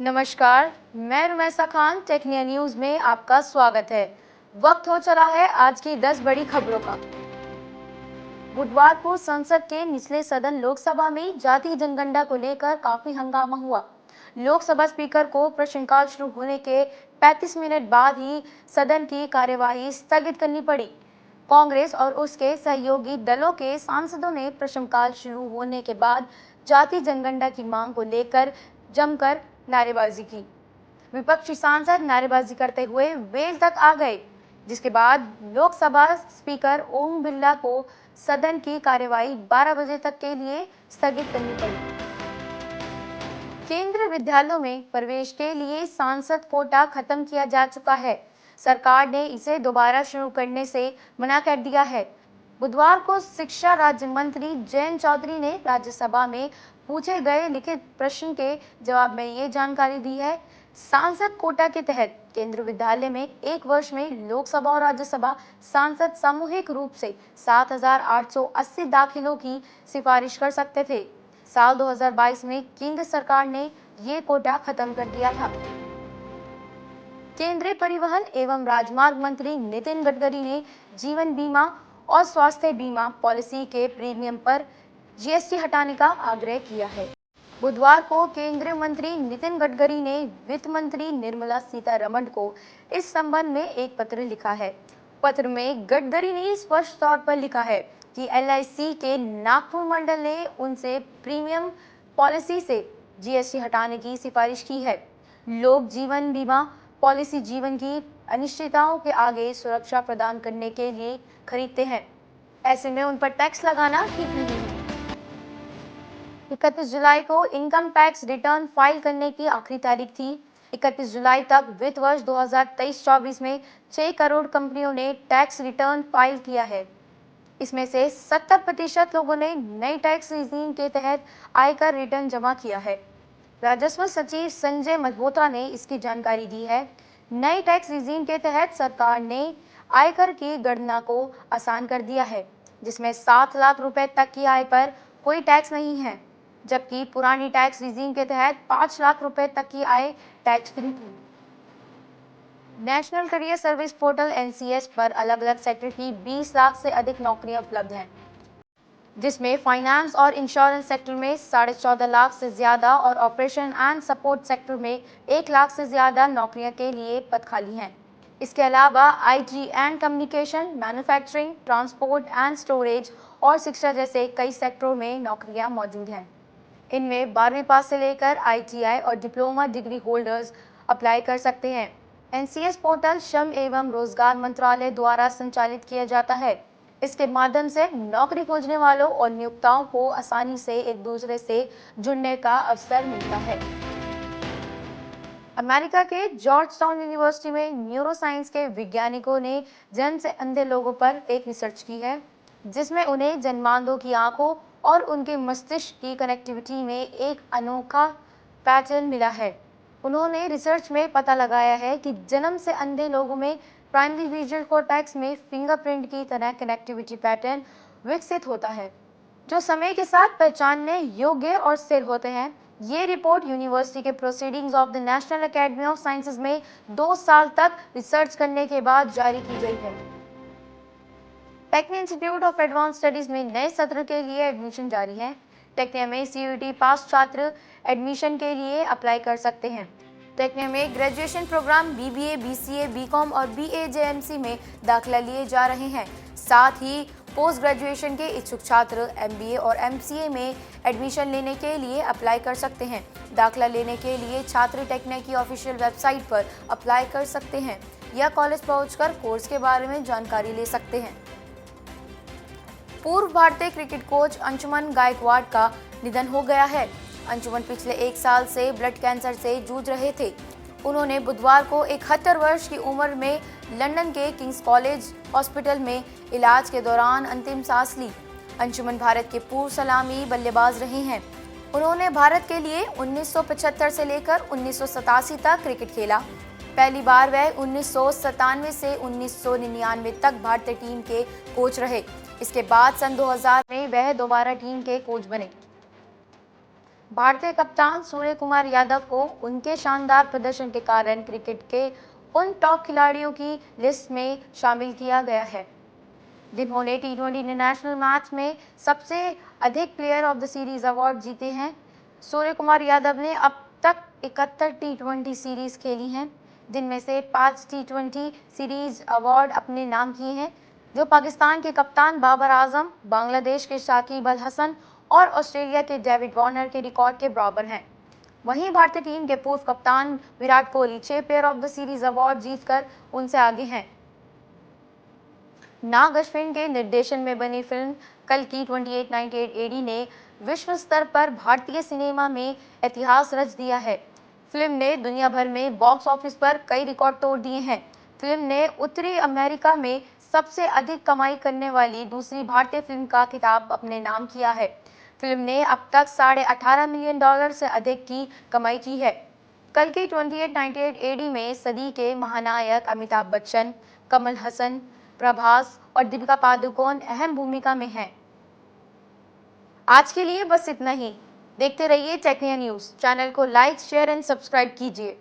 नमस्कार, मैं रुमैसा खान टेक्निया न्यूज में आपका स्वागत है। वक्त हो चला है आज की 10 बड़ी खबरों का। बुधवार को संसद के निचले सदन लोकसभा में जातीय जनगणना को लेकर काफी हंगामा हुआ। लोकसभा स्पीकर को प्रश्नकाल शुरू होने के 35 मिनट बाद ही सदन की कार्यवाही स्थगित करनी पड़ी। कांग्रेस और उसके सहयोगी दलों के सांसदों ने प्रश्नकाल शुरू होने के बाद जातीय जनगणना की मांग को लेकर जमकर नारेबाजी की। विपक्षी सांसद नारेबाजी करते हुए वेल तक आ गए, जिसके बाद लोकसभा स्पीकर ओम बिरला को सदन की कार्यवाही 12 बजे तक के लिए स्थगित करनी पड़ी। केंद्रीय विद्यालयों में प्रवेश के लिए सांसद कोटा खत्म किया जा चुका है। सरकार ने इसे दोबारा शुरू करने से मना कर दिया है। बुधवार को शिक्षा राज्य मंत्री जयंत चौधरी ने राज्यसभा में पूछे गए लिखित प्रश्न के जवाब में ये जानकारी दी है। सांसद कोटा के तहत केंद्रीय विद्यालय में एक वर्ष में लोकसभा और राज्यसभा सांसद सामूहिक रूप से 7,880 दाखिलों की सिफारिश कर सकते थे। साल 2022 में केंद्र सरकार ने ये कोटा खत्म कर दिया था। केंद्रीय परिवहन एवं राजमार्ग मंत्री नितिन गडकरी ने जीवन बीमा और स्वास्थ्य बीमा पॉलिसी के प्रीमियम पर जीएसटी हटाने का आग्रह किया है। बुधवार को केंद्रीय मंत्री नितिन गडकरी ने वित्त मंत्री निर्मला सीतारमण को इस संबंध में एक पत्र लिखा है। पत्र में गडकरी ने स्पष्ट तौर पर लिखा है कि एलआईसी के नागपुर मंडल ने उनसे प्रीमियम पॉलिसी से जीएसटी हटाने की सिफारिश की है। लोग जीवन बीमा पॉलिसी जीवन की अनिश्चितताओं के आगे सुरक्षा प्रदान करने के लिए खरीदते हैं। ऐसे में उन पर टैक्स लगाना ठीक नहीं है। 31 जुलाई को इनकम टैक्स रिटर्न फाइल करने की आखिरी तारीख थी। 31 जुलाई तक वित्त वर्ष 2023-24 में 6 करोड़ कंपनियों ने टैक्स रिटर्न फाइल किया है। इसमें से 70% लोगों ने नई टैक्स रिजीम के तहत आयकर रिटर्न जमा किया है। राजस्व सचिव संजय मल्होत्रा ने इसकी जानकारी दी है। नई टैक्स रिजीम के तहत सरकार ने आयकर की गणना को आसान कर दिया है, जिसमें 7 लाख रुपए तक की आय पर कोई टैक्स नहीं है, जबकि पुरानी टैक्स रिजीम के तहत 5 लाख रुपए तक की आय टैक्स फ्री थी। National career service portal NCS पर अलग-अलग सेक्टर की 20 लाख से अधिक नौकरियां उपलब्ध हैं, जिसमें फाइनेंस और इंश्योरेंस सेक्टर में 14.5 लाख से ज्यादा और ऑपरेशन एंड सपोर्ट सेक्टर में 1 लाख से ज्यादा नौकरियों के लिए पद खाली हैं। इसके अलावा IT and communication, manufacturing, transport and storage और शिक्षा जैसे कई सेक्टरों में नौकरियां मौजूद हैं। इनमें 12वीं पास से लेकर आईटीआई और डिप्लोमा डिग्री होल्डर्स अप्लाई कर सकते हैं। एनसीएस पोर्टल श्रम एवं रोजगार मंत्रालय द्वारा संचालित किया जाता है। इसके माध्यम से नौकरी खोजने वालों और नियोक्ताओं को आसानी से एक दूसरे से जुड़ने का अवसर मिलता है। अमेरिका के जॉर्ज टाउन यूनिवर्सिटी में न्यूरोसाइंस के वैज्ञानिकों ने जन्म से अंधे लोगों पर एक रिसर्च की है, जिसमें उन्हें जन्मांधों की आंखों और उनके मस्तिष्क की कनेक्टिविटी में एक अनोखा पैटर्न मिला है। उन्होंने रिसर्च में पता लगाया है कि जन्म से अंधे लोगों में प्राइमरी विजुअल कॉर्टेक्स में फिंगरप्रिंट की तरह कनेक्टिविटी पैटर्न विकसित होता है, जो समय के साथ पहचानने योग्य और स्थिर होते हैं। ये रिपोर्ट यूनिवर्सिटी के proceedings of the national academy of sciences में 2 साल तक रिसर्च करने के बाद जारी की गई है। Tecnia institute of advance studies में नए सत्र के लिए एडमिशन जारी है। टेक्निया में सीयूईटी पास छात्र एडमिशन के लिए अप्लाई कर सकते हैं। टेक्निया में graduation program BBA, BCA, BCom और बीएजेएमसी में दाखिला लिए जा रहे हैं। साथ ही पोस्ट ग्रेजुएशन के इच्छुक छात्र एमबीए और एमसीए में एडमिशन लेने के लिए अप्लाई कर सकते हैं। दाखिला लेने के लिए छात्र टेक्निया की ऑफिशियल वेबसाइट पर अप्लाई कर सकते हैं या कॉलेज पहुंचकर कोर्स के बारे में जानकारी ले सकते हैं। पूर्व भारतीय क्रिकेट कोच अंशुमन गायकवाड का निधन हो गया है। अंशुमन पिछले 1 साल से ब्लड कैंसर से जूझ रहे थे। उन्होंने बुधवार को 71 वर्ष की उम्र में लंदन के किंग्स कॉलेज हॉस्पिटल में इलाज के दौरान अंतिम सांस ली। अंशुमन भारत के पूर्व सलामी बल्लेबाज रहे हैं। उन्होंने भारत के लिए 1975 से लेकर 1987 तक क्रिकेट खेला। पहली बार वह 1997 से 1999 तक भारतीय टीम के कोच रहे। इसके बाद सन 2000 में वह दोबारा टीम के कोच बने। भारतीय कप्तान सूर्य कुमार यादव को उनके शानदार प्रदर्शन के कारण क्रिकेट के उन टॉप खिलाड़ियों की लिस्ट में शामिल किया गया है जिन्होंने टी20 इंटरनेशनल मैच में सबसे अधिक player of the series award जीते हैं। सूर्य कुमार यादव ने अब तक 71 टी20 सीरीज खेली हैं, जिनमें से 5 टी20 सीरीज अवार्ड अपने नाम किए हैं, जो पाकिस्तान के कप्तान बाबर आजम, बांग्लादेश के शाकिब अल हसन और ऑस्ट्रेलिया के डेविड वार्नर के रिकॉर्ड के बराबर हैं। वहीं भारतीय टीम के पूर्व कप्तान Virat Kohli 6 player of the series award जीतकर उनसे आगे हैं। नाग अश्विन के निर्देशन में बनी फिल्म कल की 2898 एडी ने विश्व स्तर पर भारतीय सिनेमा में इतिहास रच दिया है। फिल्म ने दुनिया भर में बॉक्स ऑफिस पर कई रिकॉर्ड तोड़ दिए हैं। फिल्म ने उत्तरी अमेरिका में सबसे अधिक कमाई करने वाली दूसरी भारतीय फिल्म का खिताब अपने नाम किया है। फिल्म ने अब तक $18.5 मिलियन से अधिक की कमाई की है। कल की 2898 एडी में सदी के महानायक अमिताभ बच्चन, कमल हसन, प्रभास और दीपिका पादुकोण अहम भूमिका में हैं। आज के लिए बस इतना ही। देखते रहिए टेक्निया न्यूज। चैनल को लाइक, शेयर एंड सब्सक्राइब कीजिए।